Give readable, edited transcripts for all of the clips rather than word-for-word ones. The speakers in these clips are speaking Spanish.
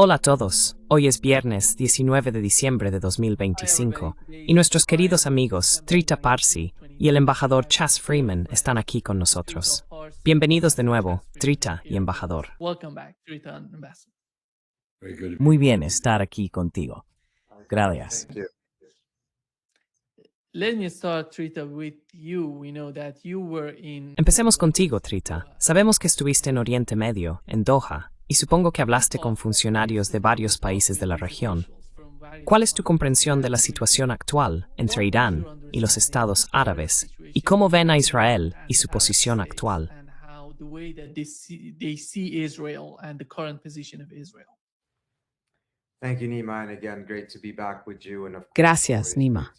Hola a todos, hoy es viernes 19 de diciembre de 2025 y nuestros queridos amigos Trita Parsi y el embajador Chas Freeman están aquí con nosotros. Bienvenidos de nuevo, Trita y embajador. Muy bien estar aquí contigo. Gracias. Empecemos contigo, Trita. Sabemos que estuviste en Oriente Medio, en Doha, y supongo que hablaste con funcionarios de varios países de la región. ¿Cuál es tu comprensión de la situación actual entre Irán y los estados árabes y cómo ven a Israel y su posición actual? Gracias, Nima.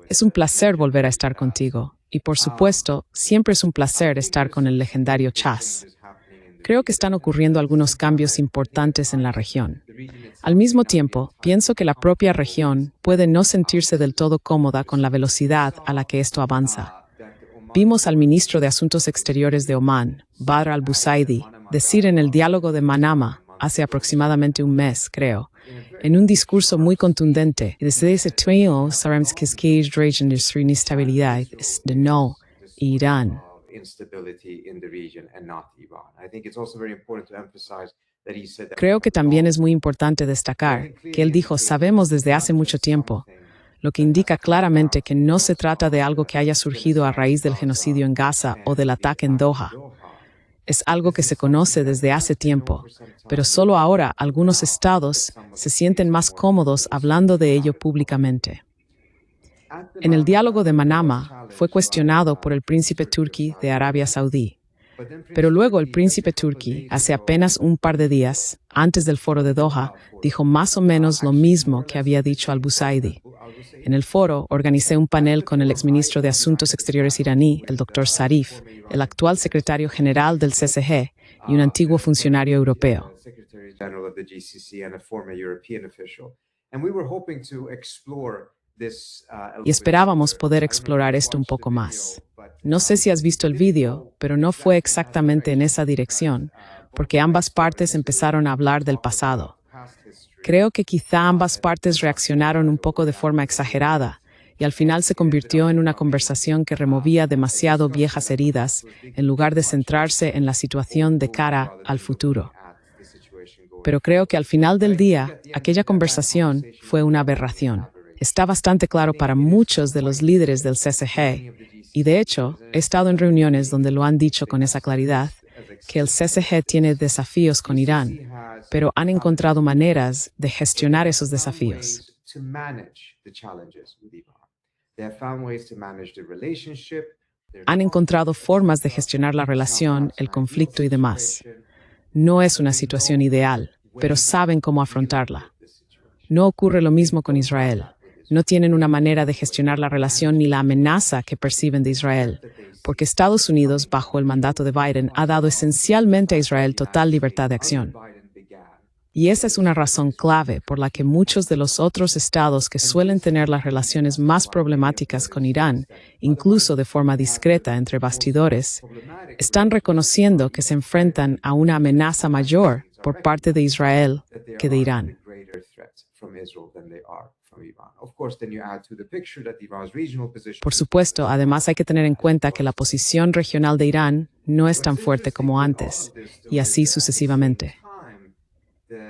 Es un placer volver a estar contigo. Y por supuesto, siempre es un placer estar con el legendario Chas. Creo que están ocurriendo algunos cambios importantes en la región. Al mismo tiempo, pienso que la propia región puede no sentirse del todo cómoda con la velocidad a la que esto avanza. Vimos al ministro de Asuntos Exteriores de Omán, Badr al-Busaidi, decir en el diálogo de Manama, hace aproximadamente un mes, creo, en un discurso muy contundente, desde ese tweet, sabemos que es inestabilidad de no Irán. Creo que también es muy importante destacar que él dijo sabemos desde hace mucho tiempo, lo que indica claramente que no se trata de algo que haya surgido a raíz del genocidio en Gaza o del ataque en Doha. Es algo que se conoce desde hace tiempo, pero solo ahora algunos estados se sienten más cómodos hablando de ello públicamente. En el diálogo de Manama fue cuestionado por el príncipe turqui de Arabia Saudí, pero luego el príncipe turqui, hace apenas un par de días, antes del foro de Doha, dijo más o menos lo mismo que había dicho al-Busaidi. En el foro organicé un panel con el exministro de Asuntos Exteriores iraní, el Dr. Zarif, el actual secretario general del CCG y un antiguo funcionario europeo. Y esperábamos poder explorar esto un poco más. No sé si has visto el vídeo, pero no fue exactamente en esa dirección, porque ambas partes empezaron a hablar del pasado. Creo que quizá ambas partes reaccionaron un poco de forma exagerada, y al final se convirtió en una conversación que removía demasiado viejas heridas, en lugar de centrarse en la situación de cara al futuro. Pero creo que al final del día, aquella conversación fue una aberración. Está bastante claro para muchos de los líderes del CCG, y de hecho, he estado en reuniones donde lo han dicho con esa claridad, que el CCG tiene desafíos con Irán, pero han encontrado maneras de gestionar esos desafíos. Han encontrado formas de gestionar la relación, el conflicto y demás. No es una situación ideal, pero saben cómo afrontarla. No ocurre lo mismo con Israel. No tienen una manera de gestionar la relación ni la amenaza que perciben de Israel, porque Estados Unidos, bajo el mandato de Biden, ha dado esencialmente a Israel total libertad de acción. Y esa es una razón clave por la que muchos de los otros estados que suelen tener las relaciones más problemáticas con Irán, incluso de forma discreta entre bastidores, están reconociendo que se enfrentan a una amenaza mayor por parte de Israel que de Irán. Por supuesto, además hay que tener en cuenta que la posición regional de Irán no es tan fuerte como antes, y así sucesivamente.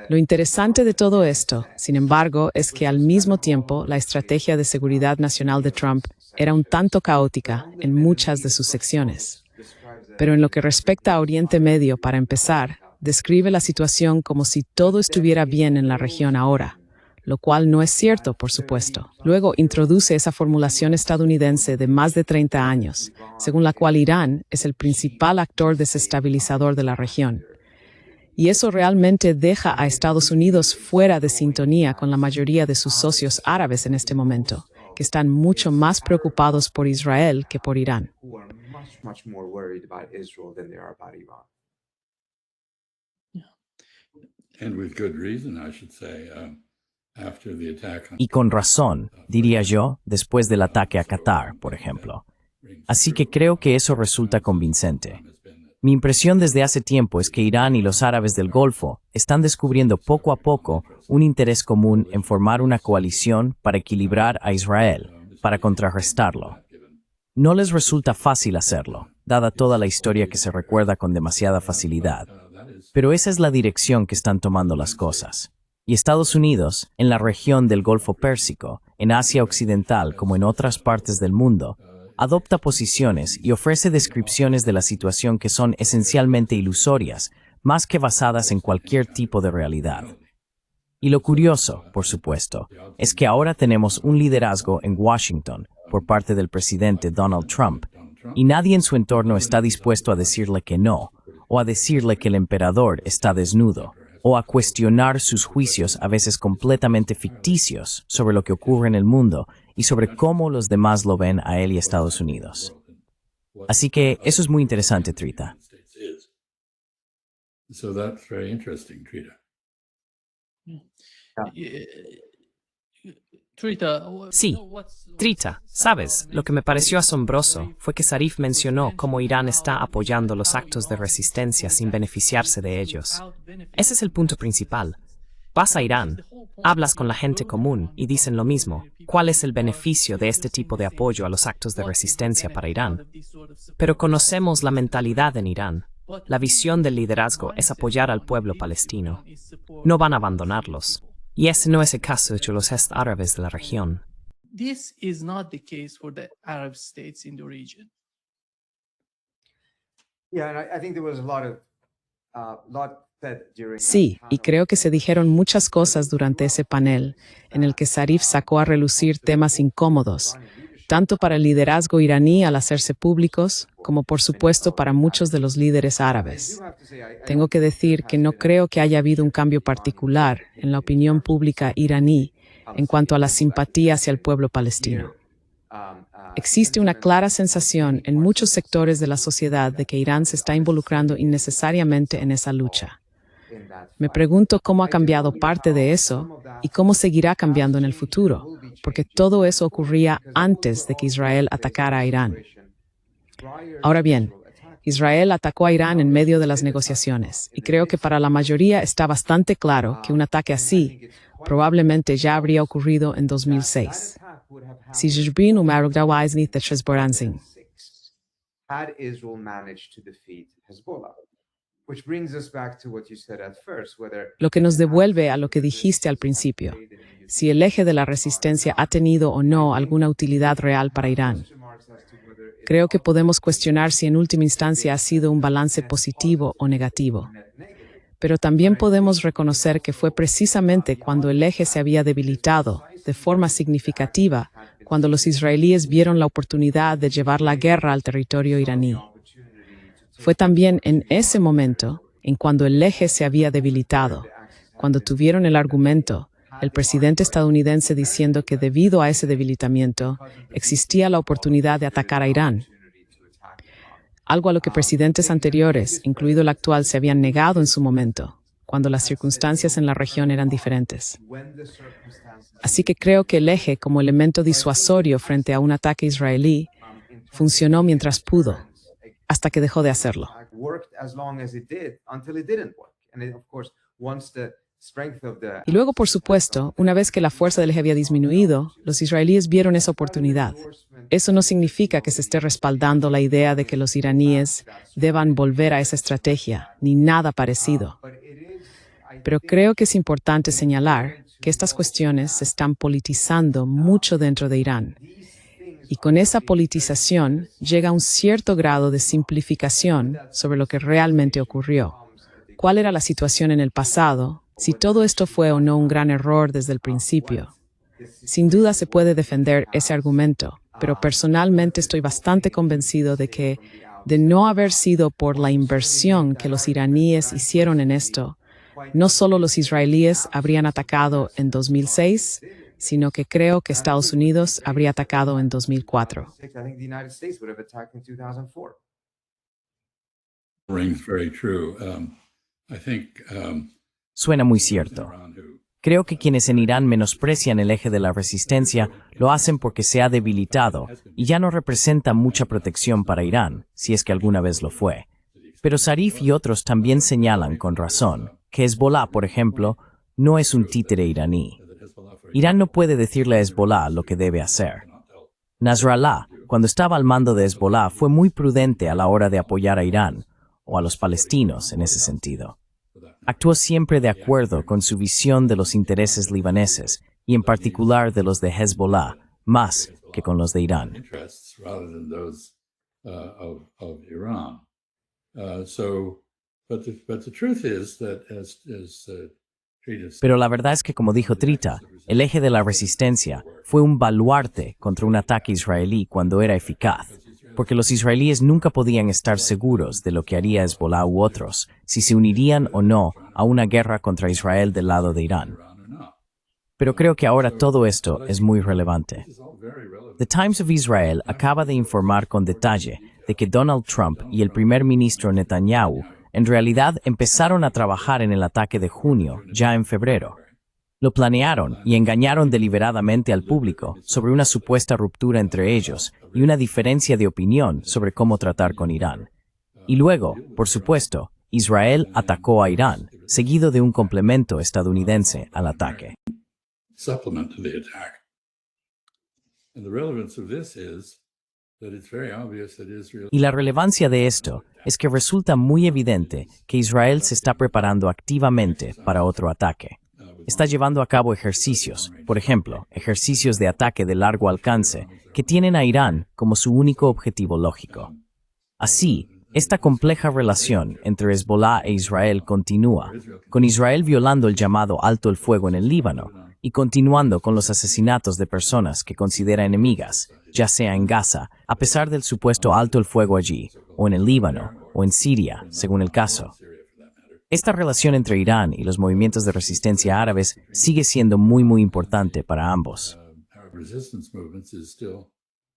Lo interesante de todo esto, sin embargo, es que al mismo tiempo la estrategia de seguridad nacional de Trump era un tanto caótica en muchas de sus secciones. Pero en lo que respecta a Oriente Medio, para empezar, describe la situación como si todo estuviera bien en la región ahora, lo cual no es cierto, por supuesto. Luego introduce esa formulación estadounidense de más de 30 años, según la cual Irán es el principal actor desestabilizador de la región. Y eso realmente deja a Estados Unidos fuera de sintonía con la mayoría de sus socios árabes en este momento, que están mucho más preocupados por Israel que por Irán. Y con razón, diría yo, después del ataque a Qatar, por ejemplo. Así que creo que eso resulta convincente. Mi impresión desde hace tiempo es que Irán y los árabes del Golfo están descubriendo poco a poco un interés común en formar una coalición para equilibrar a Israel, para contrarrestarlo. No les resulta fácil hacerlo, dada toda la historia que se recuerda con demasiada facilidad. Pero esa es la dirección que están tomando las cosas. Y Estados Unidos, en la región del Golfo Pérsico, en Asia Occidental como en otras partes del mundo, adopta posiciones y ofrece descripciones de la situación que son esencialmente ilusorias, más que basadas en cualquier tipo de realidad. Y lo curioso, por supuesto, es que ahora tenemos un liderazgo en Washington por parte del presidente Donald Trump, y nadie en su entorno está dispuesto a decirle que no, o a decirle que el emperador está desnudo, o a cuestionar sus juicios a veces completamente ficticios sobre lo que ocurre en el mundo y sobre cómo los demás lo ven a él y Estados Unidos. Así que eso es muy interesante, Trita. So that's very interesting, Trita. Sí, Trita, sabes, lo que me pareció asombroso fue que Zarif mencionó cómo Irán está apoyando los actos de resistencia sin beneficiarse de ellos. Ese es el punto principal. Vas a Irán, hablas con la gente común y dicen lo mismo. ¿Cuál es el beneficio de este tipo de apoyo a los actos de resistencia para Irán? Pero conocemos la mentalidad en Irán. La visión del liderazgo es apoyar al pueblo palestino. No van a abandonarlos. Y ese no es el caso de los árabes de la región. This is not the case for the Arab states in the region. Sí, y creo que se dijeron muchas cosas durante ese panel, en el que Zarif sacó a relucir temas incómodos, tanto para el liderazgo iraní al hacerse públicos, como por supuesto para muchos de los líderes árabes. Tengo que decir que no creo que haya habido un cambio particular en la opinión pública iraní en cuanto a la simpatía hacia el pueblo palestino. Existe una clara sensación en muchos sectores de la sociedad de que Irán se está involucrando innecesariamente en esa lucha. Me pregunto cómo ha cambiado parte de eso y cómo seguirá cambiando en el futuro, porque todo eso ocurría antes de que Israel atacara a Irán. Ahora bien, Israel atacó a Irán en medio de las negociaciones, y creo que para la mayoría está bastante claro que un ataque así probablemente ya habría ocurrido en 2006. Si Jibrin umarugdawais ni Hezbollah. Had Israel managed to defeat Hezbollah. Which brings us back to what you said at first, whether Lo que nos devuelve a lo que dijiste al principio, si el eje de la resistencia ha tenido o no alguna utilidad real para Irán. Creo que podemos cuestionar si en última instancia ha sido un balance positivo o negativo. Pero también podemos reconocer que fue precisamente cuando el eje se había debilitado de forma significativa, cuando los israelíes vieron la oportunidad de llevar la guerra al territorio iraní. Fue también en ese momento, en cuando el eje se había debilitado, cuando tuvieron el argumento, el presidente estadounidense diciendo que debido a ese debilitamiento, existía la oportunidad de atacar a Irán. Algo a lo que presidentes anteriores, incluido el actual, se habían negado en su momento, cuando las circunstancias en la región eran diferentes. Así que creo que el eje, como elemento disuasorio frente a un ataque israelí, funcionó mientras pudo, hasta que dejó de hacerlo. Y luego, por supuesto, una vez que la fuerza del eje había disminuido, los israelíes vieron esa oportunidad. Eso no significa que se esté respaldando la idea de que los iraníes deban volver a esa estrategia, ni nada parecido. Pero creo que es importante señalar que estas cuestiones se están politizando mucho dentro de Irán. Y con esa politización llega un cierto grado de simplificación sobre lo que realmente ocurrió. ¿Cuál era la situación en el pasado? Si todo esto fue o no un gran error desde el principio. Sin duda se puede defender ese argumento, pero personalmente estoy bastante convencido de que, de no haber sido por la inversión que los iraníes hicieron en esto, no solo los israelíes habrían atacado en 2006, sino que creo que Estados Unidos habría atacado en 2004. Rings very true. I think Suena muy cierto. Creo que quienes en Irán menosprecian el eje de la resistencia lo hacen porque se ha debilitado y ya no representa mucha protección para Irán, si es que alguna vez lo fue. Pero Zarif y otros también señalan, con razón, que Hezbollah, por ejemplo, no es un títere iraní. Irán no puede decirle a Hezbollah lo que debe hacer. Nasrallah, cuando estaba al mando de Hezbollah, fue muy prudente a la hora de apoyar a Irán, o a los palestinos en ese sentido. Actuó siempre de acuerdo con su visión de los intereses libaneses, y en particular de los de Hezbollah, más que con los de Irán. Interests rather than those of Iran. But the truth is that as Trita said, Pero la verdad es que, como dijo Trita, el eje de la resistencia fue un baluarte contra un ataque israelí cuando era eficaz, porque los israelíes nunca podían estar seguros de lo que haría Hezbollah u otros, si se unirían o no a una guerra contra Israel del lado de Irán. Iran or not. Pero creo que ahora todo esto es muy relevante. It's all very relevant. The Times of Israel acaba de informar con detalle de que Donald Trump y el primer ministro Netanyahu en realidad empezaron a trabajar en el ataque de junio, ya en febrero. Lo planearon y engañaron deliberadamente al público sobre una supuesta ruptura entre ellos y una diferencia de opinión sobre cómo tratar con Irán. Y luego, por supuesto, Israel atacó a Irán, seguido de un complemento estadounidense al ataque. Supplement to the attack. And the relevance of this is that it's very obvious that Israel Y la relevancia de esto es que resulta muy evidente que Israel se está preparando activamente para otro ataque. Está llevando a cabo ejercicios, por ejemplo, ejercicios de ataque de largo alcance, que tienen a Irán como su único objetivo lógico. Así, esta compleja relación entre Hezbollah e Israel continúa, con Israel violando el llamado alto el fuego en el Líbano y continuando con los asesinatos de personas que considera enemigas, ya sea en Gaza, a pesar del supuesto alto el fuego allí, o en el Líbano, o en Siria, según el caso. Esta relación entre Irán y los movimientos de resistencia árabes sigue siendo muy importante para ambos. Arab resistance movements is still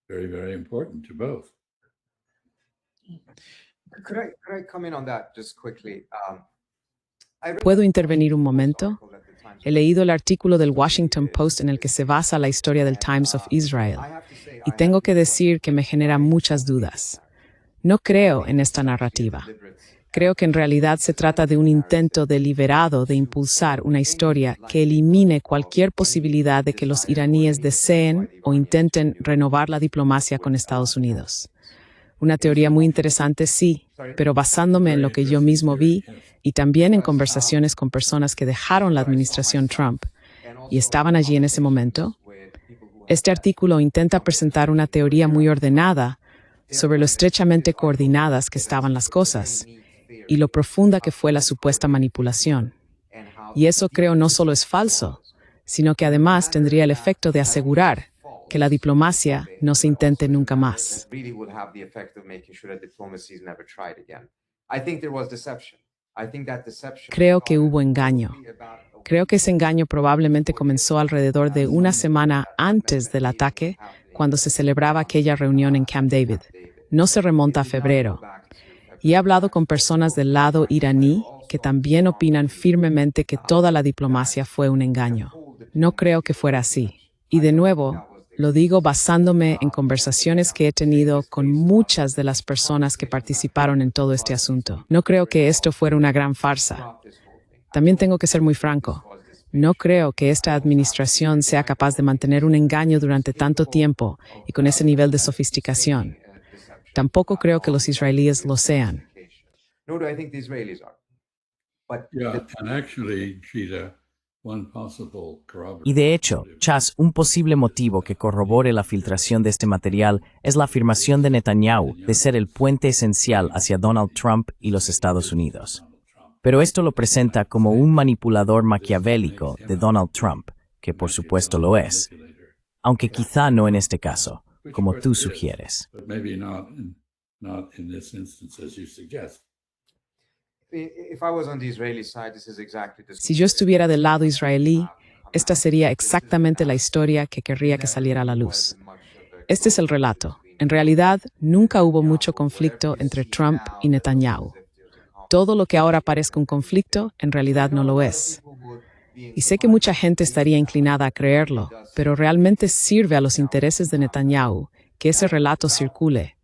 very, very important to both. Could I come in on that just quickly? I read ¿Puedo intervenir un momento? that the Times He leído el artículo del Washington Post en el que se basa la historia del Times of Israel, y tengo que decir que me genera muchas dudas. No creo en esta narrativa. Creo que en realidad se trata de un intento deliberado de impulsar una historia que elimine cualquier posibilidad de que los iraníes deseen o intenten renovar la diplomacia con Estados Unidos. Una teoría muy interesante, sí, pero basándome en lo que yo mismo vi y también en conversaciones con personas que dejaron la administración Trump y estaban allí en ese momento, este artículo intenta presentar una teoría muy ordenada sobre lo estrechamente coordinadas que estaban las cosas y lo profunda que fue la supuesta manipulación. Y eso creo no solo es falso, sino que además tendría el efecto de asegurar que la diplomacia no se intente nunca más. really would have the effect of making sure that diplomacy is never tried again. I think there was deception. I think that deception Creo que hubo engaño. Creo que ese engaño probablemente comenzó alrededor de una semana antes del ataque, cuando se celebraba aquella reunión en Camp David. No se remonta a febrero. Y he hablado con personas del lado iraní que también opinan firmemente que toda la diplomacia fue un engaño. No creo que fuera así. Y de nuevo, lo digo basándome en conversaciones que he tenido con muchas de las personas que participaron en todo este asunto. No creo que esto fuera una gran farsa. También tengo que ser muy franco. No creo que esta administración sea capaz de mantener un engaño durante tanto tiempo y con ese nivel de sofisticación. Tampoco creo que los israelíes lo sean. Nor do I think the Israelis are. But Yeah, and actually, Trita, one possible Y de hecho, Chas, un posible motivo que corrobore la filtración de este material es la afirmación de Netanyahu de ser el puente esencial hacia Donald Trump y los Estados Unidos. Pero esto lo presenta como un manipulador maquiavélico de Donald Trump, que por supuesto lo es, aunque quizá no en este caso, como tú sugieres. but maybe not in this instance as you suggest. if I was on the Israeli side, this is exactly the Si yo estuviera del lado israelí, esta sería exactamente la historia que querría que saliera a la luz. Este es el relato. En realidad, nunca hubo mucho conflicto entre Trump y Netanyahu. Todo lo que ahora parezca un conflicto, en realidad no lo es. Y sé que mucha gente estaría inclinada a creerlo, pero realmente sirve a los intereses de Netanyahu que ese relato circule.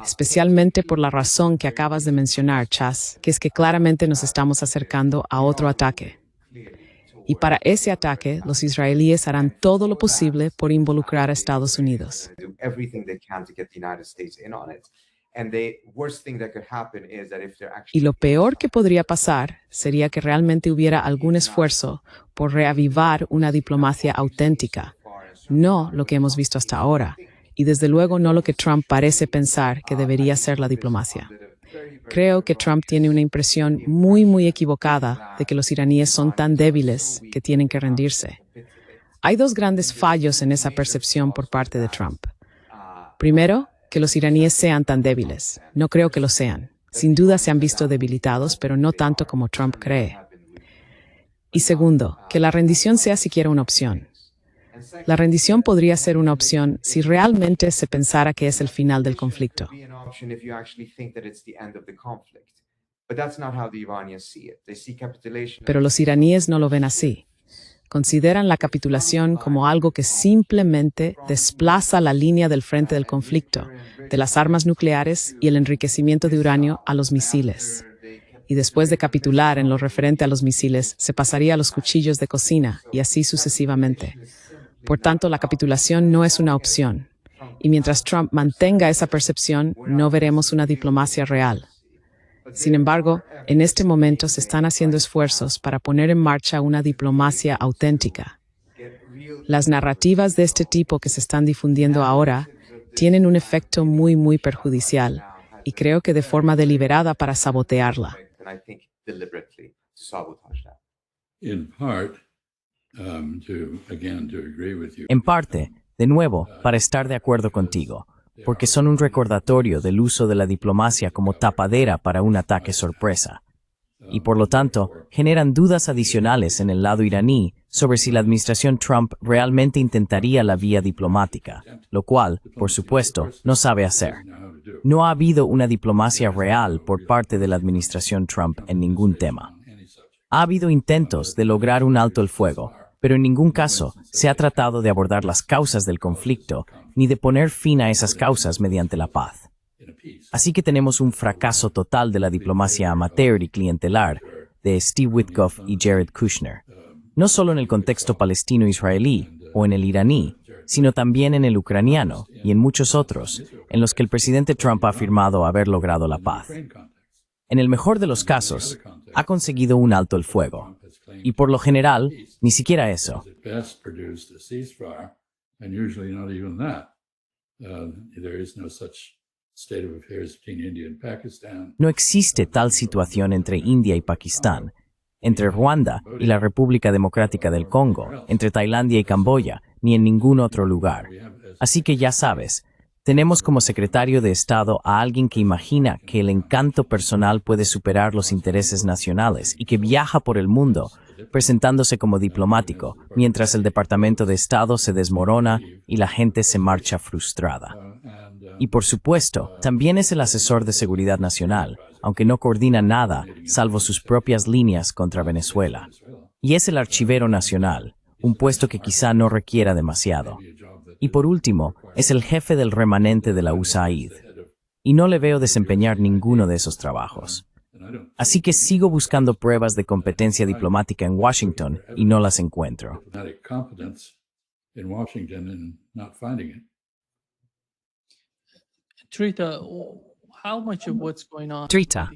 especialmente por la razón que acabas de mencionar, Chas, que es que claramente nos estamos acercando a otro ataque. Y para ese ataque, los israelíes harán todo lo posible por involucrar a Estados Unidos. Y lo peor que podría pasar sería que realmente hubiera algún esfuerzo por reavivar una diplomacia auténtica, no lo que hemos visto hasta ahora, y desde luego no lo que Trump parece pensar que debería ser la diplomacia. Creo que Trump tiene una impresión muy equivocada de que los iraníes son tan débiles que tienen que rendirse. Hay dos grandes fallos en esa percepción por parte de Trump. Primero, que los iraníes sean tan débiles. No creo que lo sean. Sin duda se han visto debilitados, pero no tanto como Trump cree. Y segundo, que la rendición sea siquiera una opción. La rendición podría ser una opción si realmente se pensara que es el final del conflicto. Pero los iraníes no lo ven así. Consideran la capitulación como algo que simplemente desplaza la línea del frente del conflicto, de las armas nucleares y el enriquecimiento de uranio a los misiles. Y después de capitular en lo referente a los misiles, se pasaría a los cuchillos de cocina y así sucesivamente. Por tanto, la capitulación no es una opción. Y mientras Trump mantenga esa percepción, no veremos una diplomacia real. Sin embargo, en este momento se están haciendo esfuerzos para poner en marcha una diplomacia auténtica. Las narrativas de este tipo que se están difundiendo ahora tienen un efecto muy perjudicial y creo que de forma deliberada para sabotearla. En parte, de nuevo, para estar de acuerdo contigo, porque son un recordatorio del uso de la diplomacia como tapadera para un ataque sorpresa. Y por lo tanto, generan dudas adicionales en el lado iraní sobre si la administración Trump realmente intentaría la vía diplomática, lo cual, por supuesto, no sabe hacer. No ha habido una diplomacia real por parte de la administración Trump en ningún tema. Ha habido intentos de lograr un alto el fuego, pero en ningún caso se ha tratado de abordar las causas del conflicto ni de poner fin a esas causas mediante la paz. Así que tenemos un fracaso total de la diplomacia amateur y clientelar de Steve Witkoff y Jared Kushner, no solo en el contexto palestino-israelí o en el iraní, sino también en el ucraniano y en muchos otros, en los que el presidente Trump ha afirmado haber logrado la paz. En el mejor de los casos, ha conseguido un alto el fuego. Y por lo general, ni siquiera eso. No existe tal situación entre India y Pakistán, entre Ruanda y la República Democrática del Congo, entre Tailandia y Camboya, ni en ningún otro lugar. Así que ya sabes, tenemos como secretario de Estado a alguien que imagina que el encanto personal puede superar los intereses nacionales y que viaja por el mundo presentándose como diplomático, mientras el Departamento de Estado se desmorona y la gente se marcha frustrada. Y por supuesto, también es el asesor de seguridad nacional, aunque no coordina nada salvo sus propias líneas contra Venezuela. Y es el archivero nacional, un puesto que quizá no requiera demasiado. Y por último, es el jefe del remanente de la USAID. Y no le veo desempeñar ninguno de esos trabajos. Así que sigo buscando pruebas de competencia diplomática en Washington y no las encuentro. Trita,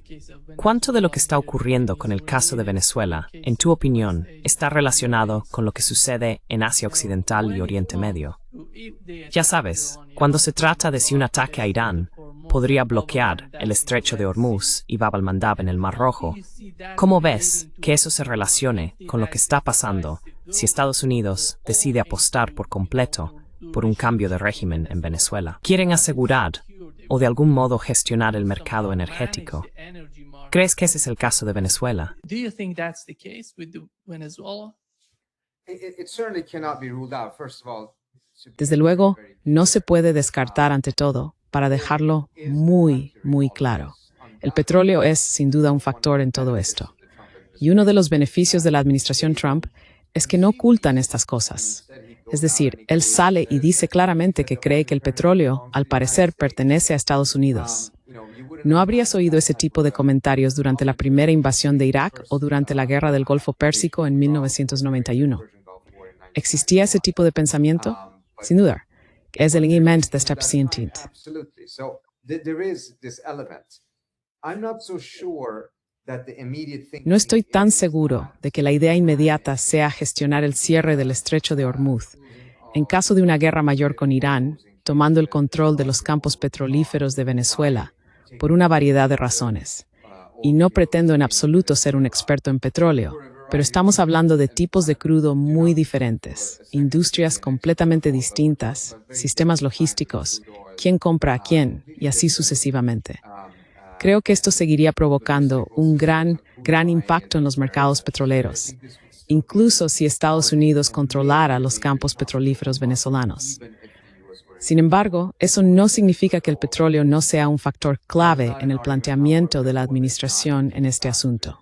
¿cuánto de lo que está ocurriendo con el caso de Venezuela, en tu opinión, está relacionado con lo que sucede en Asia Occidental y Oriente Medio? Ya sabes, cuando se trata de si un ataque a Irán podría bloquear el estrecho de Hormuz y Bab al-Mandab en el Mar Rojo, ¿cómo ves que eso se relacione con lo que está pasando si Estados Unidos decide apostar por completo por un cambio de régimen en Venezuela? Quieren asegurar o de algún modo gestionar el mercado energético. ¿Crees que ese es el caso de Venezuela? Desde luego, no se puede descartar ante todo, para dejarlo muy claro. El petróleo es, sin duda, un factor en todo esto. Y uno de los beneficios de la administración Trump es que no ocultan estas cosas. Es decir, él sale y dice claramente que cree que el petróleo, al parecer, pertenece a Estados Unidos. ¿No habrías oído ese tipo de comentarios durante la primera invasión de Irak o durante la Guerra del Golfo Pérsico en 1991? ¿Existía ese tipo de pensamiento? Sin duda. Es el element de este paciente. No estoy tan seguro de que la idea inmediata sea gestionar el cierre del estrecho de Hormuz. En caso de una guerra mayor con Irán, tomando el control de los campos petrolíferos de Venezuela, por una variedad de razones. Y no pretendo en absoluto ser un experto en petróleo, pero estamos hablando de tipos de crudo muy diferentes, industrias completamente distintas, sistemas logísticos, quién compra a quién, y así sucesivamente. Creo que esto seguiría provocando un gran impacto en los mercados petroleros, incluso si Estados Unidos controlara los campos petrolíferos venezolanos. Sin embargo, eso no significa que el petróleo no sea un factor clave en el planteamiento de la administración en este asunto.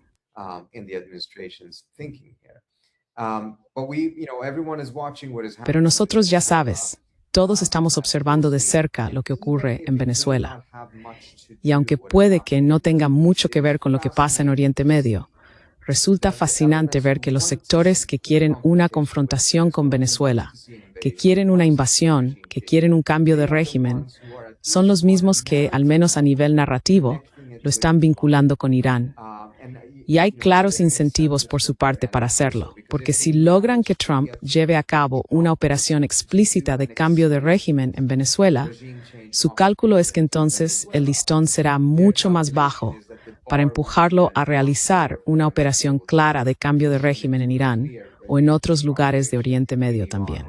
Pero nosotros, ya sabes, todos estamos observando de cerca lo que ocurre en Venezuela. Y aunque puede que no tenga mucho que ver con lo que pasa en Oriente Medio, resulta fascinante ver que los sectores que quieren una confrontación con Venezuela, que quieren una invasión, que quieren un cambio de régimen, son los mismos que, al menos a nivel narrativo, lo están vinculando con Irán. Y hay claros incentivos por su parte para hacerlo, porque si logran que Trump lleve a cabo una operación explícita de cambio de régimen en Venezuela, su cálculo es que entonces el listón será mucho más bajo para empujarlo a realizar una operación clara de cambio de régimen en Irán o en otros lugares de Oriente Medio también.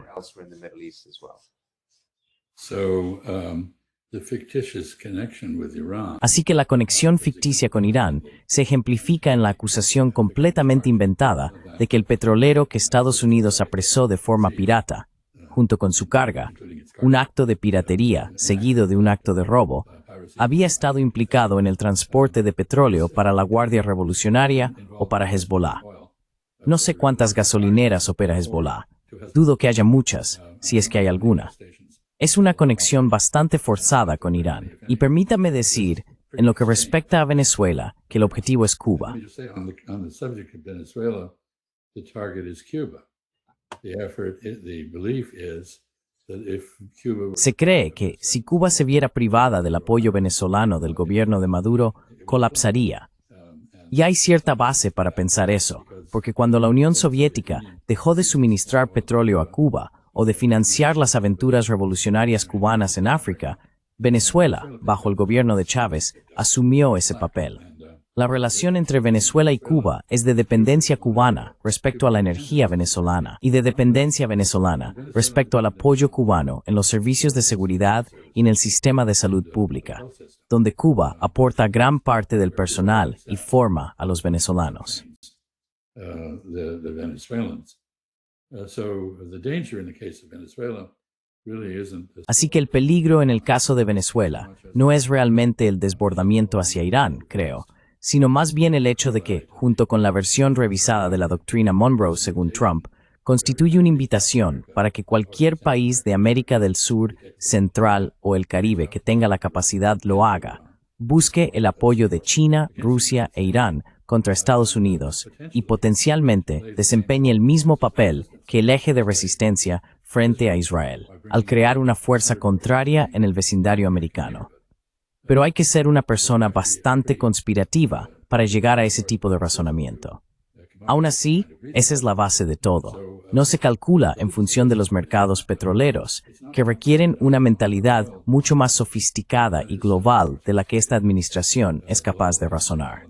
Así que la conexión ficticia con Irán se ejemplifica en la acusación completamente inventada de que el petrolero que Estados Unidos apresó de forma pirata, junto con su carga, un acto de piratería seguido de un acto de robo, había estado implicado en el transporte de petróleo para la Guardia Revolucionaria o para Hezbollah. No sé cuántas gasolineras opera Hezbollah. Dudo que haya muchas, si es que hay alguna. Es una conexión bastante forzada con Irán. Y permítame decir, en lo que respecta a Venezuela, que el objetivo es Cuba. Se cree que, si Cuba se viera privada del apoyo venezolano del gobierno de Maduro, colapsaría. Y hay cierta base para pensar eso, porque cuando la Unión Soviética dejó de suministrar petróleo a Cuba, o de financiar las aventuras revolucionarias cubanas en África, Venezuela, bajo el gobierno de Chávez, asumió ese papel. La relación entre Venezuela y Cuba es de dependencia cubana respecto a la energía venezolana y de dependencia venezolana respecto al apoyo cubano en los servicios de seguridad y en el sistema de salud pública, donde Cuba aporta gran parte del personal y forma a los venezolanos. Así que el peligro en el caso de Venezuela no es realmente el desbordamiento hacia Irán, creo, sino más bien el hecho de que, junto con la versión revisada de la doctrina Monroe según Trump, constituye una invitación para que cualquier país de América del Sur, Central o el Caribe que tenga la capacidad lo haga, busque el apoyo de China, Rusia e Irán contra Estados Unidos y potencialmente desempeñe el mismo papel que el eje de resistencia frente a Israel, al crear una fuerza contraria en el vecindario americano. Pero hay que ser una persona bastante conspirativa para llegar a ese tipo de razonamiento. Aún así, esa es la base de todo. No se calcula en función de los mercados petroleros, que requieren una mentalidad mucho más sofisticada y global de la que esta administración es capaz de razonar.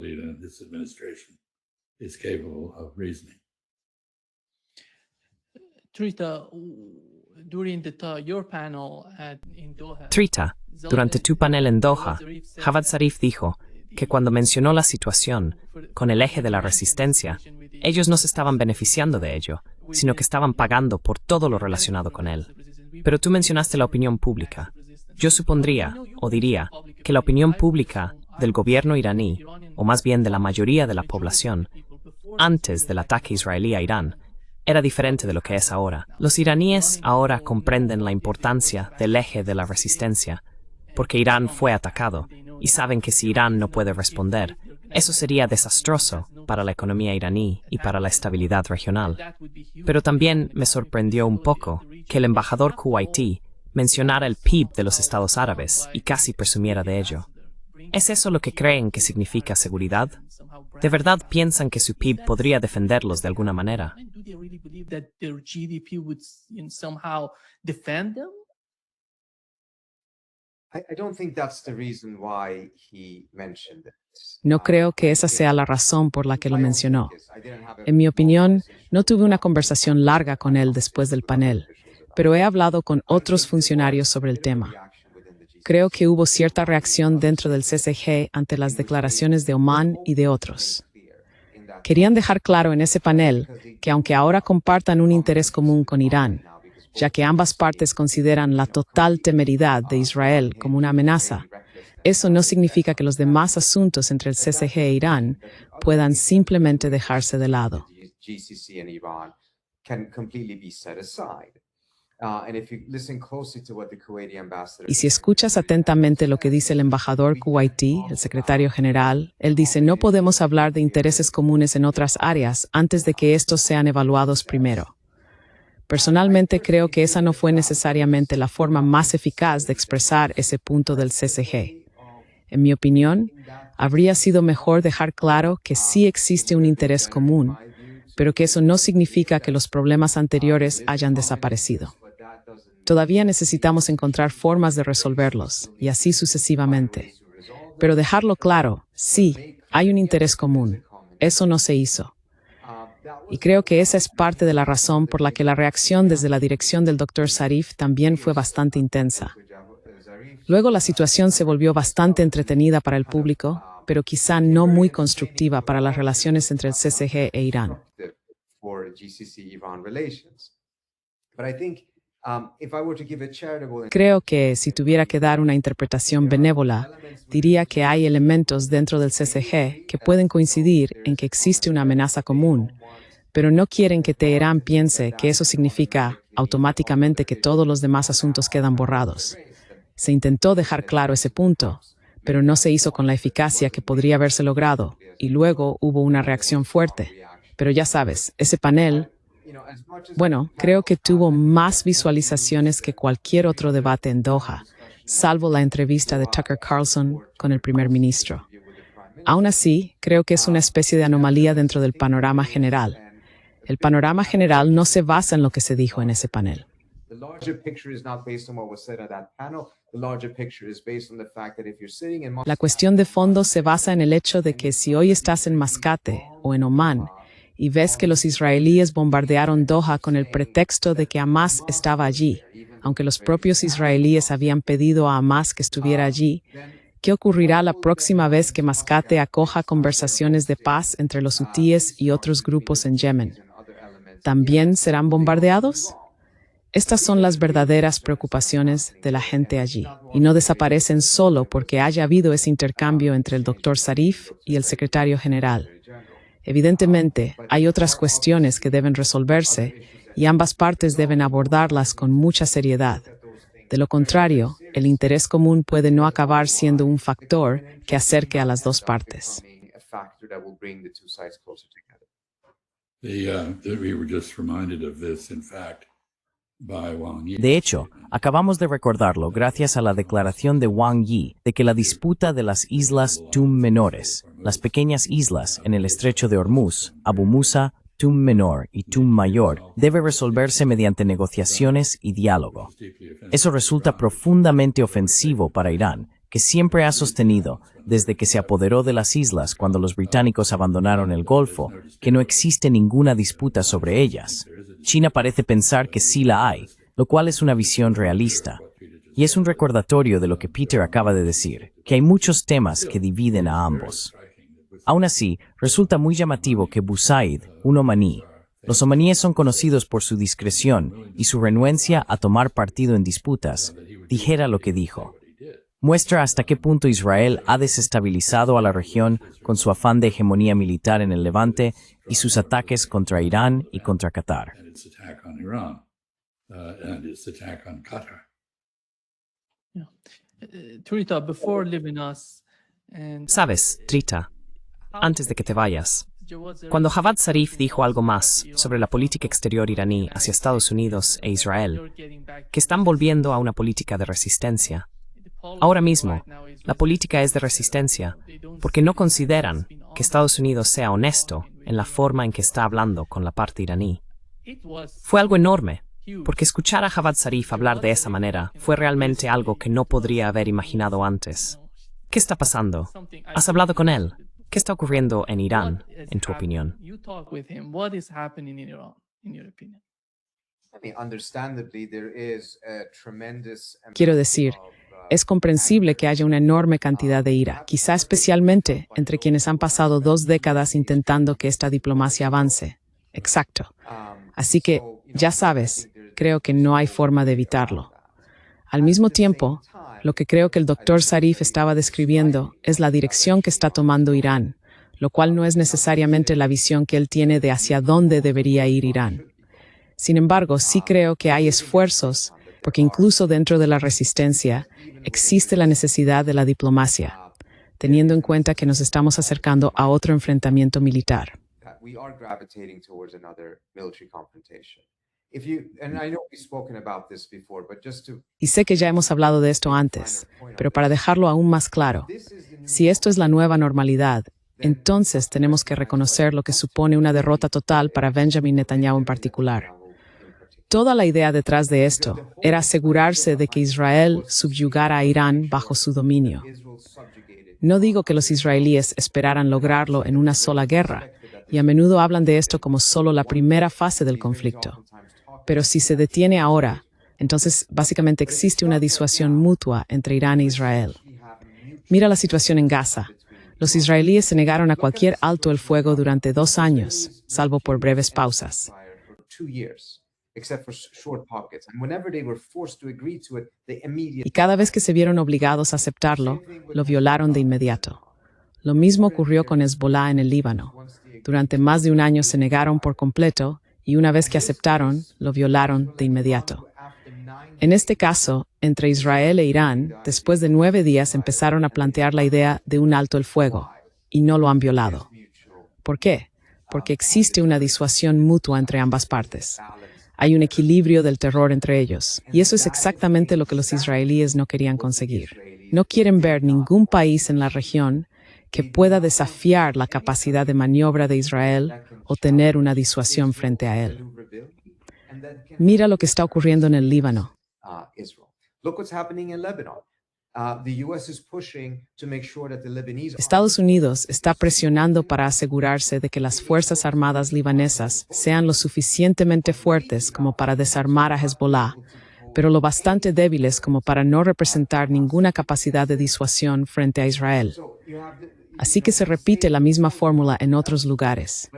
Trita, durante tu panel en Doha, Javad Zarif dijo que cuando mencionó la situación con el eje de la resistencia, ellos no se estaban beneficiando de ello, sino que estaban pagando por todo lo relacionado con él. Pero tú mencionaste la opinión pública. Yo supondría, o diría, que la opinión pública del gobierno iraní, o más bien de la mayoría de la población, antes del ataque israelí a Irán, era diferente de lo que es ahora. Los iraníes ahora comprenden la importancia del eje de la resistencia, porque Irán fue atacado, y saben que si Irán no puede responder, eso sería desastroso para la economía iraní y para la estabilidad regional. Pero también me sorprendió un poco que el embajador kuwaití mencionara el PIB de los Estados Árabes y casi presumiera de ello. ¿Es eso lo que creen que significa seguridad? ¿De verdad piensan que su PIB podría defenderlos de alguna manera? No creo que esa sea la razón por la que lo mencionó. En mi opinión, no tuve una conversación larga con él después del panel, pero he hablado con otros funcionarios sobre el tema. Creo que hubo cierta reacción dentro del CCG ante las declaraciones de Oman y de otros. Querían dejar claro en ese panel que aunque ahora compartan un interés común con Irán, ya que ambas partes consideran la total temeridad de Israel como una amenaza, eso no significa que los demás asuntos entre el CCG e Irán puedan simplemente dejarse de lado. Y si escuchas atentamente lo que dice el embajador kuwaití, el secretario general, él dice: no podemos hablar de intereses comunes en otras áreas antes de que estos sean evaluados primero. Personalmente creo que esa no fue necesariamente la forma más eficaz de expresar ese punto del CCG. En mi opinión, habría sido mejor dejar claro que sí existe un interés común, pero que eso no significa que los problemas anteriores hayan desaparecido. Todavía necesitamos encontrar formas de resolverlos, y así sucesivamente. Pero dejarlo claro, sí, hay un interés común. Eso no se hizo. Y creo que esa es parte de la razón por la que la reacción desde la dirección del Dr. Zarif también fue bastante intensa. Luego la situación se volvió bastante entretenida para el público, pero quizá no muy constructiva para las relaciones entre el CCG e Irán. Creo que, si tuviera que dar una interpretación benévola, diría que hay elementos dentro del CCG que pueden coincidir en que existe una amenaza común, pero no quieren que Teherán piense que eso significa automáticamente que todos los demás asuntos quedan borrados. Se intentó dejar claro ese punto, pero no se hizo con la eficacia que podría haberse logrado, y luego hubo una reacción fuerte. Pero ya sabes, ese panel, bueno, creo que tuvo más visualizaciones que cualquier otro debate en Doha, salvo la entrevista de Tucker Carlson con el primer ministro. Aún así, creo que es una especie de anomalía dentro del panorama general. El panorama general no se basa en lo que se dijo en ese panel. La cuestión de fondo se basa en el hecho de que si hoy estás en Mascate o en Omán y ves que los israelíes bombardearon Doha con el pretexto de que Hamás estaba allí, aunque los propios israelíes habían pedido a Hamás que estuviera allí, ¿qué ocurrirá la próxima vez que Mascate acoja conversaciones de paz entre los hutíes y otros grupos en Yemen? ¿También serán bombardeados? Estas son las verdaderas preocupaciones de la gente allí, y no desaparecen solo porque haya habido ese intercambio entre el Dr. Zarif y el secretario general. Evidentemente, hay otras cuestiones que deben resolverse y ambas partes deben abordarlas con mucha seriedad. De lo contrario, el interés común puede no acabar siendo un factor que acerque a las dos partes. De hecho, acabamos de recordarlo gracias a la declaración de Wang Yi de que la disputa de las islas Tum Menores, las pequeñas islas en el estrecho de Hormuz, Abu Musa, Tum Menor y Tum Mayor, debe resolverse mediante negociaciones y diálogo. Eso resulta profundamente ofensivo para Irán, que siempre ha sostenido, desde que se apoderó de las islas cuando los británicos abandonaron el Golfo, que no existe ninguna disputa sobre ellas. China parece pensar que sí la hay, lo cual es una visión realista. Y es un recordatorio de lo que Peter acaba de decir, que hay muchos temas que dividen a ambos. Aún así, resulta muy llamativo que Busaid, un omaní, los omaníes son conocidos por su discreción y su renuencia a tomar partido en disputas, dijera lo que dijo. Muestra hasta qué punto Israel ha desestabilizado a la región con su afán de hegemonía militar en el Levante y sus ataques contra Irán y contra Qatar. and its attack on Iran and its attack on Qatar. Trita, before leaving us, and Sabes, Trita, antes de que te vayas, Jawad Zarif cuando Javad Zarif dijo algo más sobre la política exterior iraní hacia Estados Unidos e Israel, que están volviendo a una política de resistencia. Ahora mismo, la política es de resistencia porque no consideran que Estados Unidos sea honesto en la forma en que está hablando con la parte iraní. Fue algo enorme, porque escuchar a Javad Zarif hablar de esa manera fue realmente algo que no podría haber imaginado antes. ¿Qué está pasando? ¿Has hablado con él? ¿Qué está ocurriendo en Irán, en tu opinión? You talk with him. What is happening in Iran, in your opinion? I mean, understandably, there is a tremendous amount Quiero decir, of, es comprensible que haya una enorme cantidad de ira, quizá especialmente entre quienes han pasado 2 décadas intentando que esta diplomacia avance. Exacto. Así que, ya sabes, creo que no hay forma de evitarlo. Al mismo tiempo, lo que creo que el doctor Zarif estaba describiendo es la dirección que está tomando Irán, lo cual no es necesariamente la visión que él tiene de hacia dónde debería ir Irán. Sin embargo, sí creo que hay esfuerzos, porque incluso dentro de la resistencia existe la necesidad de la diplomacia, teniendo en cuenta que nos estamos acercando a otro enfrentamiento militar. that we are gravitating towards another military confrontation. If you, and I know we've spoken about this before, but just to, Y sé que ya hemos hablado de esto antes, pero para dejarlo aún más claro, si esto es la nueva normalidad, entonces tenemos que reconocer lo que supone una derrota total para Benjamin Netanyahu en particular. Toda la idea detrás de esto era asegurarse de que Israel subyugara a Irán bajo su dominio. No digo que los israelíes esperaran lograrlo en una sola guerra, y a menudo hablan de esto como solo la primera fase del conflicto. Pero si se detiene ahora, entonces básicamente existe una disuasión mutua entre Irán e Israel. Mira la situación en Gaza. Los israelíes se negaron a cualquier alto el fuego durante 2 años, salvo por breves pausas. except for short pockets. And whenever they were forced to agree to it, they immediately Y cada vez que se vieron obligados a aceptarlo, lo violaron de inmediato. Lo mismo ocurrió con Hezbollah en el Líbano. Durante más de un año se negaron por completo y una vez que aceptaron, lo violaron de inmediato. En este caso, entre Israel e Irán, después de 9 días empezaron a plantear la idea de un alto el fuego, y no lo han violado. ¿Por qué? Porque existe una disuasión mutua entre ambas partes. Hay un equilibrio del terror entre ellos, y eso es exactamente lo que los israelíes no querían conseguir. No quieren ver ningún país en la región que pueda desafiar la capacidad de maniobra de Israel o tener una disuasión frente a él. Mira lo que está ocurriendo en el Líbano. Israel. Look what's happening in Lebanon. The U.S. is pushing to make sure that the Lebanese Estados Unidos está presionando para asegurarse de que las Fuerzas Armadas libanesas sean lo suficientemente fuertes como para desarmar a Hezbollah, pero lo bastante débiles como para no representar ninguna capacidad de disuasión frente a Israel. Así que se repite la misma fórmula en otros lugares.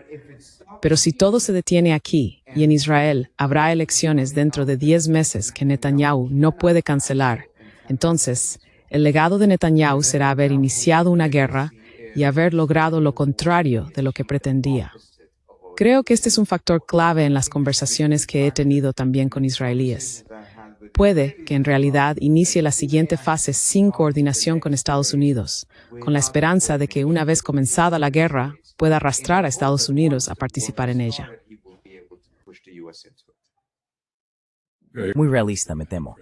Pero si todo se detiene aquí y en Israel habrá elecciones dentro de 10 meses que Netanyahu no puede cancelar, entonces el legado de Netanyahu será haber iniciado una guerra y haber logrado lo contrario de lo que pretendía. Creo que este es un factor clave en las conversaciones que he tenido también con israelíes. Puede que en realidad inicie la siguiente fase sin coordinación con Estados Unidos, con la esperanza de que una vez comenzada la guerra pueda arrastrar a Estados Unidos a participar en ella. Muy realista, me temo.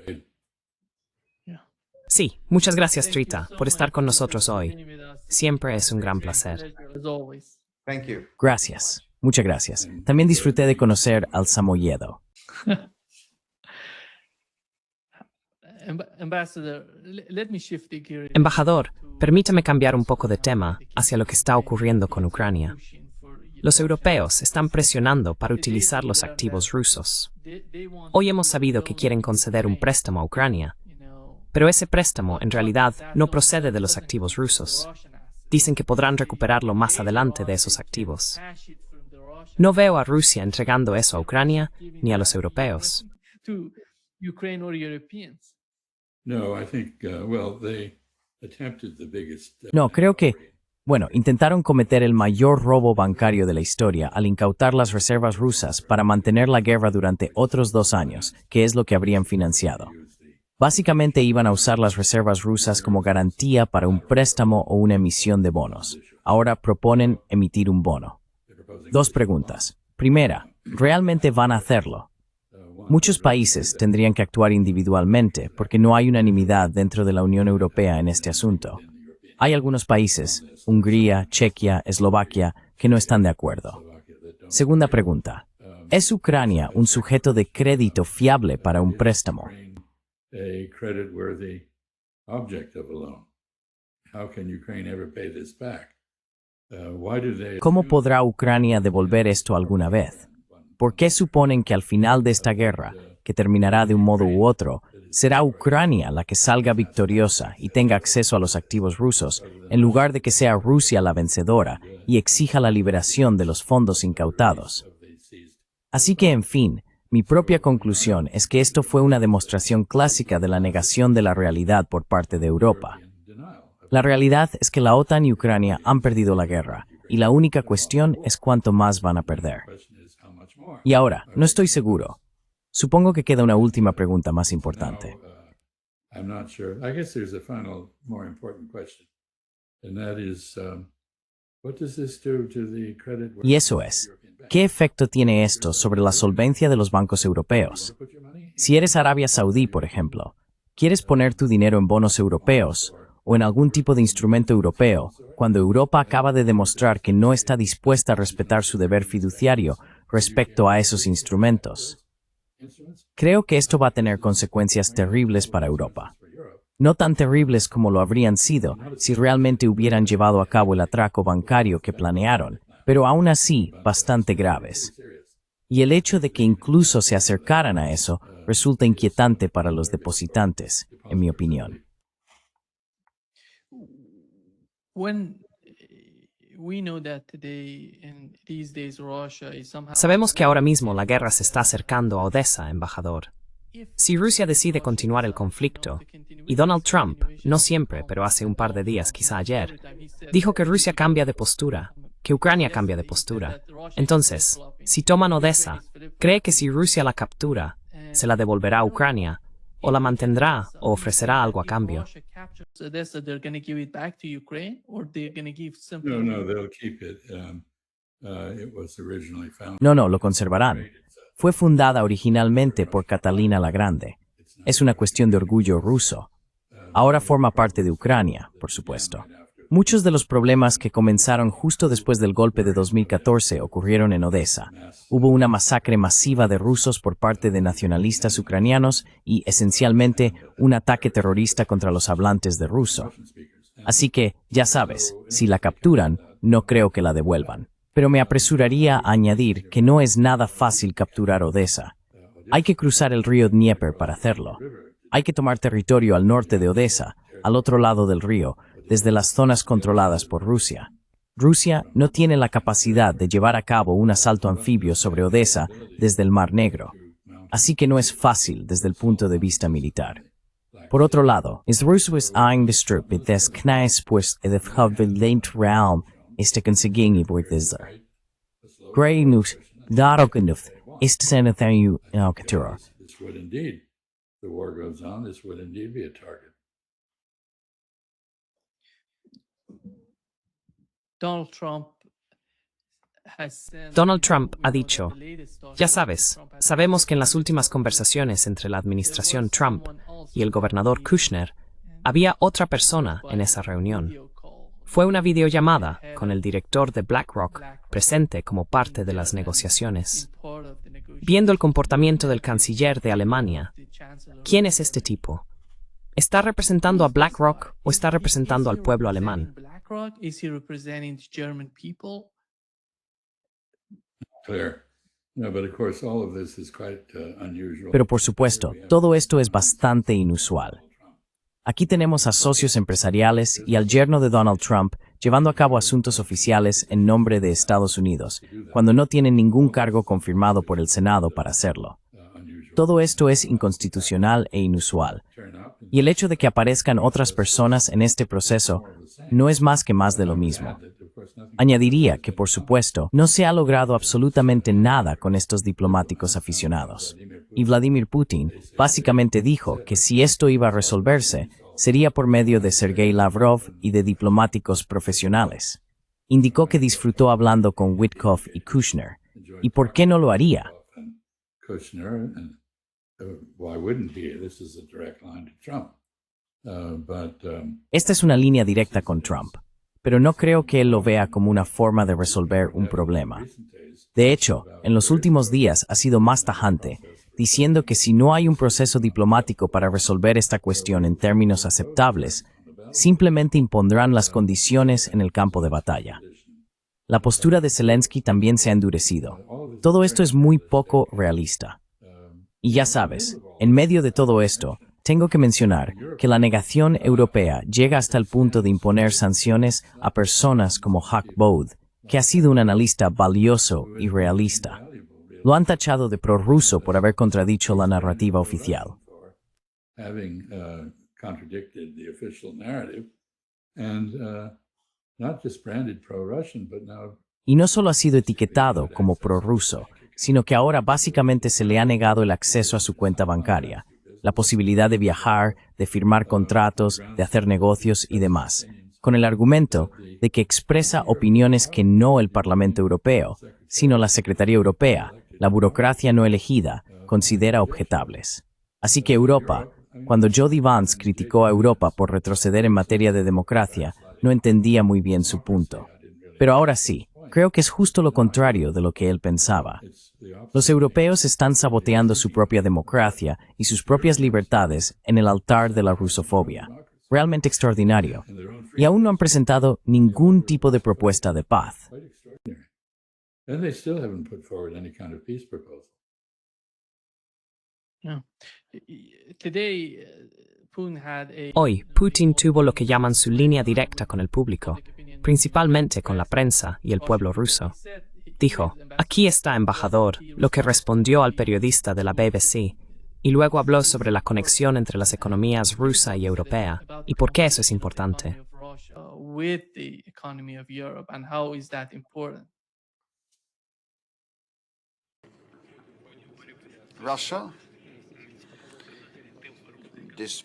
Sí, muchas gracias, Trita, por estar con nosotros hoy. Siempre es un gran placer. As always. Thank you. Gracias. Muchas gracias. También disfruté de conocer al Samoyedo. Ambassador, let me shift the gear. Embajador, permítame cambiar un poco de tema hacia lo que está ocurriendo con Ucrania. Los europeos están presionando para utilizar los activos rusos. Hoy hemos sabido que quieren conceder un préstamo a Ucrania, pero ese préstamo en realidad no procede de los activos rusos. Dicen que podrán recuperarlo más adelante de esos activos. No veo a Rusia entregando eso a Ucrania ni a los europeos. To Ukraine or Europeans. No, I think, well, they attempted the biggest. No, creo que, bueno, intentaron cometer el mayor robo bancario de la historia al incautar las reservas rusas para mantener la guerra durante otros 2 años, que es lo que habrían financiado. Básicamente iban a usar las reservas rusas como garantía para un préstamo o una emisión de bonos. Ahora proponen emitir un bono. 2 preguntas. Primera, ¿realmente van a hacerlo? Muchos países tendrían que actuar individualmente porque no hay unanimidad dentro de la Unión Europea en este asunto. Hay algunos países, Hungría, Chequia, Eslovaquia, que no están de acuerdo. Segunda pregunta, ¿es Ucrania un sujeto de crédito fiable para un préstamo? A credit-worthy object of a loan. How can Ukraine ever pay this back? Why do they ¿Cómo podrá Ucrania devolver esto alguna vez? ¿Por qué suponen que al final de esta guerra, que terminará de un modo u otro, será Ucrania la que salga victoriosa y tenga acceso a los activos rusos, en lugar de que sea Rusia la vencedora y exija la liberación de los fondos incautados? Así que, en fin, mi propia conclusión es que esto fue una demostración clásica de la negación de la realidad por parte de Europa. La realidad es que la OTAN y Ucrania han perdido la guerra, y la única cuestión es cuánto más van a perder. Y ahora, no estoy seguro. Supongo que queda una última pregunta más importante. I'm not sure. I guess there's a final, more important question, and that is, what does this do to the credit? Y eso es, ¿qué efecto tiene esto sobre la solvencia de los bancos europeos? Si eres Arabia Saudí, por ejemplo, ¿quieres poner tu dinero en bonos europeos o en algún tipo de instrumento europeo cuando Europa acaba de demostrar que no está dispuesta a respetar su deber fiduciario respecto a esos instrumentos? Creo que esto va a tener consecuencias terribles para Europa. No tan terribles como lo habrían sido si realmente hubieran llevado a cabo el atraco bancario que planearon, pero aún así bastante graves. Y el hecho de que incluso se acercaran a eso resulta inquietante para los depositantes, en mi opinión. Sabemos que ahora mismo la guerra se está acercando a Odessa, embajador. Si Rusia decide continuar el conflicto, y Donald Trump, no siempre, pero hace un par de días, quizá ayer, dijo que Rusia cambia de postura, que Ucrania cambia de postura. Entonces, si toman Odessa, ¿cree que si Rusia la captura, se la devolverá a Ucrania, o la mantendrá o ofrecerá algo a cambio? No, they'll keep it. It was originally founded. No, lo conservarán. Fue fundada originalmente por Catalina la Grande. Es una cuestión de orgullo ruso. Ahora forma parte de Ucrania, por supuesto. Muchos de los problemas que comenzaron justo después del golpe de 2014 ocurrieron en Odessa. Hubo una masacre masiva de rusos por parte de nacionalistas ucranianos y, esencialmente, un ataque terrorista contra los hablantes de ruso. Así que, ya sabes, si la capturan, no creo que la devuelvan. Pero me apresuraría a añadir que no es nada fácil capturar Odessa. Hay que cruzar el río Dnieper para hacerlo. Hay que tomar territorio al norte de Odessa, al otro lado del río, desde las zonas controladas por Rusia. Rusia no tiene la capacidad de llevar a cabo un asalto anfibio sobre Odessa desde el Mar Negro. Así que no es fácil desde el punto de vista militar. Por otro lado, Rusia eingestruppt des Knies pues de Havilent Raum este conseguir bordezer. Greinus darokenuf este senatariu alcatura. This would indeed, the war goes on, this would indeed be a target. Donald Trump ha dicho, ya sabes, sabemos que en las últimas conversaciones entre la administración Trump y el gobernador Kushner, había otra persona en esa reunión. Fue una videollamada con el director de BlackRock presente como parte de las negociaciones. Viendo el comportamiento del canciller de Alemania, ¿quién es este tipo? ¿Está representando a BlackRock o está representando al pueblo alemán? Clear. No, but of course all of this is quite unusual. Pero por supuesto, todo esto es bastante inusual. Aquí tenemos a socios empresariales y al yerno de Donald Trump llevando a cabo asuntos oficiales en nombre de Estados Unidos, cuando no tienen ningún cargo confirmado por el Senado para hacerlo. Todo esto es inconstitucional e inusual, Y el hecho de que aparezcan otras personas en este proceso no es más que más de lo mismo. Añadiría que, por supuesto, no se ha logrado absolutamente nada con estos diplomáticos aficionados. Y Vladimir Putin básicamente dijo que si esto iba a resolverse, sería por medio de Sergei Lavrov y de diplomáticos profesionales. Indicó que disfrutó hablando con Witkoff y Kushner. ¿Y por qué no lo haría? Esta es una línea directa con Trump, pero no creo que él lo vea como una forma de resolver un problema. De hecho, en los últimos días ha sido más tajante, diciendo que si no hay un proceso diplomático para resolver esta cuestión en términos aceptables, simplemente impondrán las condiciones en el campo de batalla. La postura de Zelensky también se ha endurecido. Todo esto es muy poco realista. Y ya sabes, en medio de todo esto, tengo que mencionar que la negación europea llega hasta el punto de imponer sanciones a personas como Huck Bode, que ha sido un analista valioso y realista. Lo han tachado de prorruso por haber contradicho la narrativa oficial. Y no solo ha sido etiquetado como prorruso, sino que ahora básicamente se le ha negado el acceso a su cuenta bancaria, la posibilidad de viajar, de firmar contratos, de hacer negocios y demás, con el argumento de que expresa opiniones que no el Parlamento Europeo, sino la Secretaría Europea, la burocracia no elegida, considera objetables. Así que Europa, cuando Jody Vance criticó a Europa por retroceder en materia de democracia, no entendía muy bien su punto. Pero ahora sí, creo que es justo lo contrario de lo que él pensaba. Los europeos están saboteando su propia democracia y sus propias libertades en el altar de la rusofobia. Realmente extraordinario. Y aún no han presentado ningún tipo de propuesta de paz. And they still haven't put forward any kind of peace proposal. Yeah. Today, Putin had a Hoy, Putin tuvo lo que llaman su línea directa con el público, principalmente con la prensa y el pueblo ruso. Dijo, aquí está, embajador, lo que respondió al periodista de la BBC, y luego habló sobre la conexión entre las economías rusa y europea, y por qué eso es importante. with the economy of Europe and how is that important?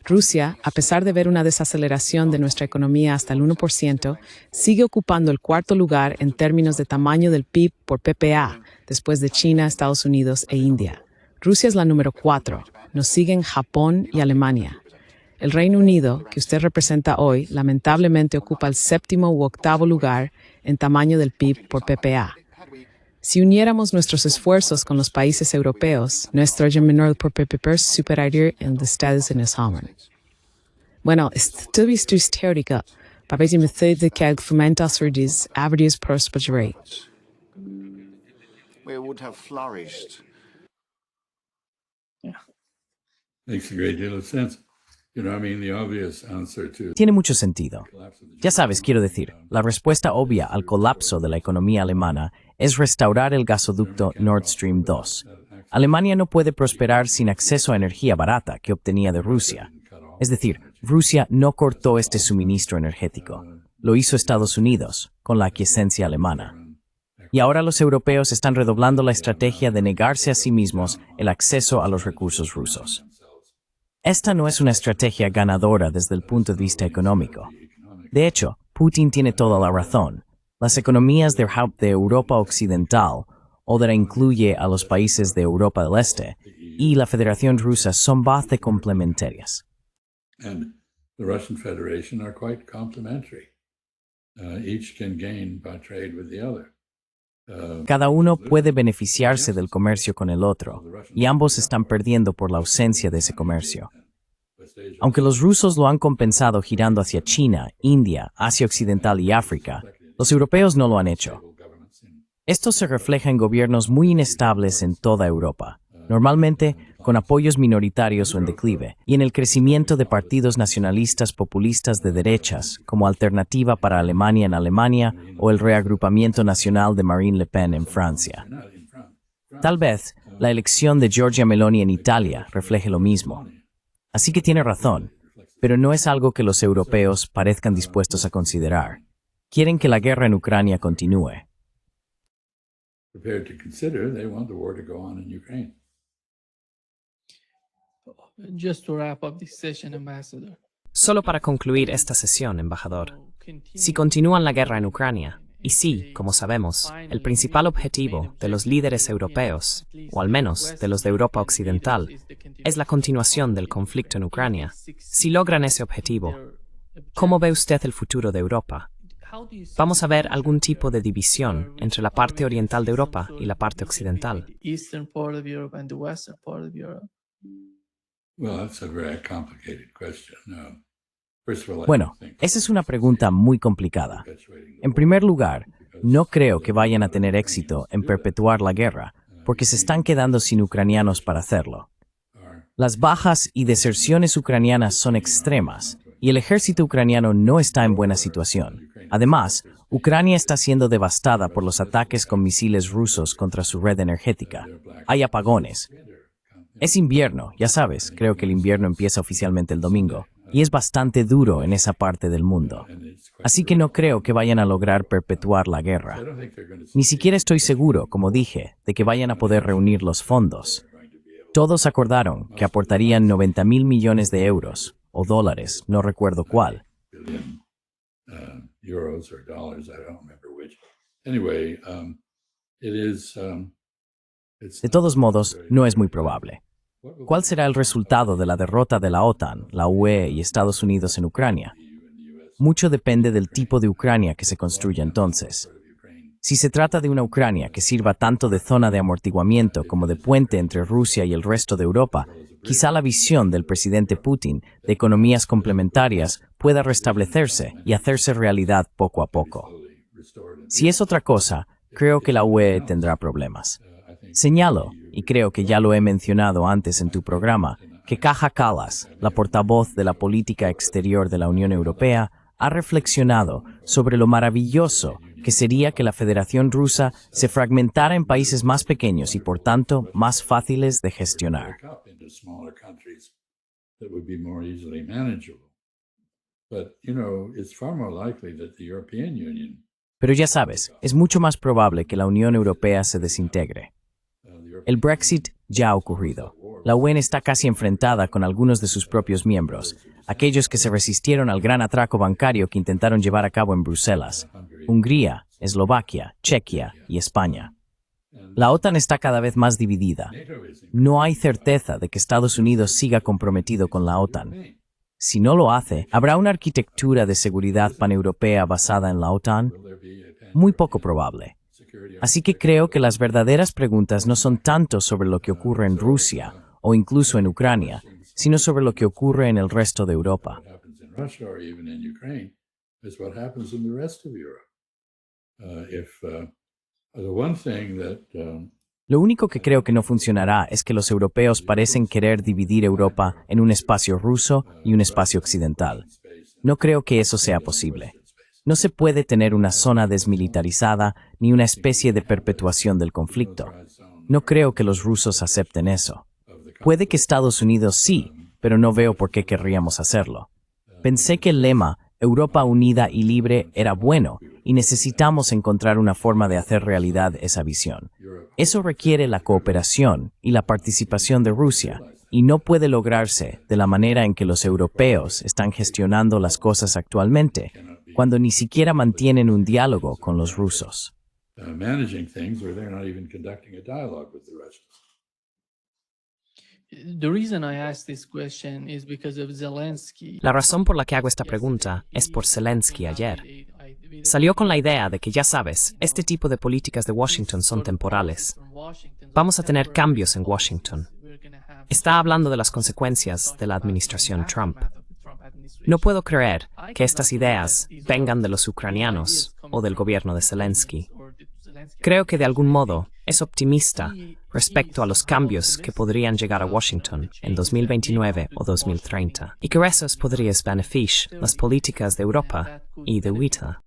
Rusia, a pesar de ver una desaceleración de nuestra economía hasta el 1%, sigue ocupando el cuarto lugar en términos de tamaño del PIB por PPA, después de China, Estados Unidos e India. Rusia es la número 4. Nos siguen Japón y Alemania. El Reino Unido, que usted representa hoy, lamentablemente ocupa el 7º u 8º lugar en tamaño del PIB por PPA. Si uniéramos nuestros esfuerzos con los países europeos, nuestro menor por PPP superaría el de Estados Unidos. Bueno, esto es teórica, para que me de que fomenta surgis, abris prosperity. We would have flourished. Makes a great deal of sense. You know, I mean, the obvious answer to Tiene mucho sentido. Ya sabes, quiero decir, la respuesta obvia al colapso de la economía alemana es restaurar el gasoducto Nord Stream 2. Alemania no puede prosperar sin acceso a energía barata que obtenía de Rusia. Es decir, Rusia no cortó este suministro energético. Lo hizo Estados Unidos, con la aquiescencia alemana. Y ahora los europeos están redoblando la estrategia de negarse a sí mismos el acceso a los recursos rusos. Esta no es una estrategia ganadora desde el punto de vista económico. De hecho, Putin tiene toda la razón. Las economías de Europa Occidental, otra incluye a los países de Europa del Este, y la Federación Rusa son bastante complementarias. and the Russian Federation are quite complementary. Each can gain by trade with the other. Cada uno puede beneficiarse del comercio con el otro, y ambos están perdiendo por la ausencia de ese comercio. Aunque los rusos lo han compensado girando hacia China, India, Asia Occidental y África, los europeos no lo han hecho. Esto se refleja en gobiernos muy inestables en toda Europa, normalmente con apoyos minoritarios o en declive, y en el crecimiento de partidos nacionalistas populistas de derechas, como Alternativa para Alemania en Alemania o el Reagrupamiento Nacional de Marine Le Pen en Francia. Tal vez la elección de Giorgia Meloni en Italia refleje lo mismo. Así que tiene razón, pero no es algo que los europeos parezcan dispuestos a considerar. Quieren que la guerra en Ucrania continúe. Prepared to consider, they want the war to go on in Ukraine. Just to wrap up this session, Ambassador. Solo para concluir esta sesión, embajador. Si continúan la guerra en Ucrania, y sí, como sabemos, el principal objetivo de los líderes europeos, o al menos de los de Europa Occidental, es la continuación del conflicto en Ucrania. Si logran ese objetivo, ¿cómo ve usted el futuro de Europa? ¿Vamos a ver algún tipo de división entre la parte oriental de Europa y la parte occidental? Well, that's a very complicated question. First of all, I Bueno, don't think esa es una pregunta muy complicada. En primer lugar, no creo que vayan a tener éxito en perpetuar la guerra, porque se están quedando sin ucranianos para hacerlo. Las bajas y deserciones ucranianas son extremas, y el ejército ucraniano no está en buena situación. Además, Ucrania está siendo devastada por los ataques con misiles rusos contra su red energética. Hay apagones. Es invierno, ya sabes, creo que el invierno empieza oficialmente el domingo, y es bastante duro en esa parte del mundo. Así que no creo que vayan a lograr perpetuar la guerra. Ni siquiera estoy seguro, como dije, de que vayan a poder reunir los fondos. Todos acordaron que aportarían 90.000 millones de euros, o dólares, no recuerdo cuál. billion euros or dollars, I don't remember which. Anyway, De todos modos, no es muy probable. ¿Cuál será el resultado de la derrota de la OTAN, la UE y Estados Unidos en Ucrania? Mucho depende del tipo de Ucrania que se construya entonces. Si se trata de una Ucrania que sirva tanto de zona de amortiguamiento como de puente entre Rusia y el resto de Europa, quizá la visión del presidente Putin de economías complementarias pueda restablecerse y hacerse realidad poco a poco. Si es otra cosa, creo que la UE tendrá problemas. Señalo, y creo que ya lo he mencionado antes en tu programa, que Kaja Kallas, la portavoz de la política exterior de la Unión Europea, ha reflexionado sobre lo maravilloso que sería que la Federación Rusa se fragmentara en países más pequeños y, por tanto, más fáciles de gestionar. Pero ya sabes, es mucho más probable que la Unión Europea se desintegre. El Brexit ya ha ocurrido. La UE está casi enfrentada con algunos de sus propios miembros, aquellos que se resistieron al gran atraco bancario que intentaron llevar a cabo en Bruselas: Hungría, Eslovaquia, Chequia y España. La OTAN está cada vez más dividida. No hay certeza de que Estados Unidos siga comprometido con la OTAN. Si no lo hace, ¿habrá una arquitectura de seguridad paneuropea basada en la OTAN? Muy poco probable. Así que creo que las verdaderas preguntas no son tanto sobre lo que ocurre en Rusia o incluso en Ucrania, sino sobre lo que ocurre en el resto de Europa. Lo único que creo que no funcionará es que los europeos parecen querer dividir Europa en un espacio ruso y un espacio occidental. No creo que eso sea posible. No se puede tener una zona desmilitarizada ni una especie de perpetuación del conflicto. No creo que los rusos acepten eso. Puede que Estados Unidos sí, pero no veo por qué querríamos hacerlo. Pensé que el lema Europa unida y libre era bueno y necesitamos encontrar una forma de hacer realidad esa visión. Eso requiere la cooperación y la participación de Rusia, y no puede lograrse de la manera en que los europeos están gestionando las cosas actualmente, cuando ni siquiera mantienen un diálogo con los rusos. La razón por la que hago esta pregunta es por Zelensky ayer. Salió con la idea de que, ya sabes, este tipo de políticas de Washington son temporales. Vamos a tener cambios en Washington. Está hablando de las consecuencias de la administración Trump. No puedo creer que estas ideas vengan de los ucranianos o del gobierno de Zelensky. Creo que de algún modo es optimista respecto a los cambios que podrían llegar a Washington en 2029 o 2030 y que esos podrían beneficiar las políticas de Europa y de UITA.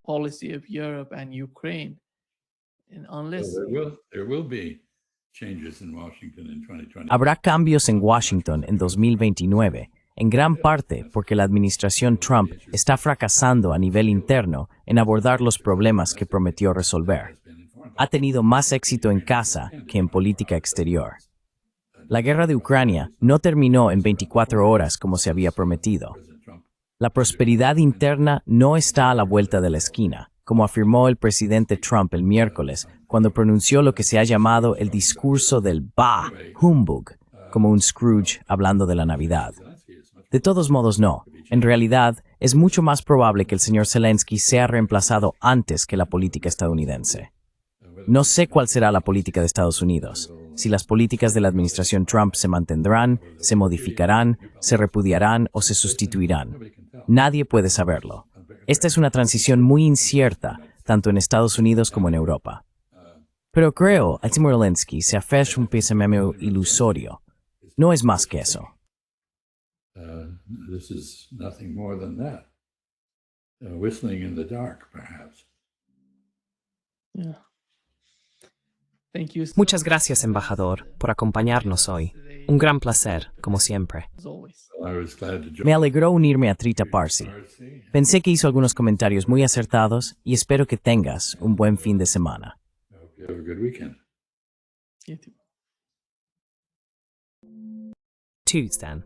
Habrá cambios en Washington en 2029 en gran parte porque la administración Trump está fracasando a nivel interno en abordar los problemas que prometió resolver. Ha tenido más éxito en casa que en política exterior. La guerra de Ucrania no terminó en 24 horas como se había prometido. La prosperidad interna no está a la vuelta de la esquina, como afirmó el presidente Trump el miércoles, cuando pronunció lo que se ha llamado el discurso del Bah Humbug, como un Scrooge hablando de la Navidad. De todos modos, no. En realidad, es mucho más probable que el señor Zelensky sea reemplazado antes que la política estadounidense. No sé cuál será la política de Estados Unidos. Si las políticas de la administración Trump se mantendrán, se modificarán, se repudiarán o se sustituirán. Nadie puede saberlo. Esta es una transición muy incierta, tanto en Estados Unidos como en Europa. Pero creo que el señor Zelensky se aferra un pensamiento ilusorio. No es más que eso. This is nothing more than that. Whistling in the dark, perhaps. Yeah. Thank you Muchas gracias, embajador, por acompañarnos hoy. Un gran placer, como siempre. as always. I was glad to join. Me alegró unirme a Trita Parsi. Pensé que hizo algunos comentarios muy acertados y espero que tengas un buen fin de semana. Hope you have a good weekend. You too. Tuesday.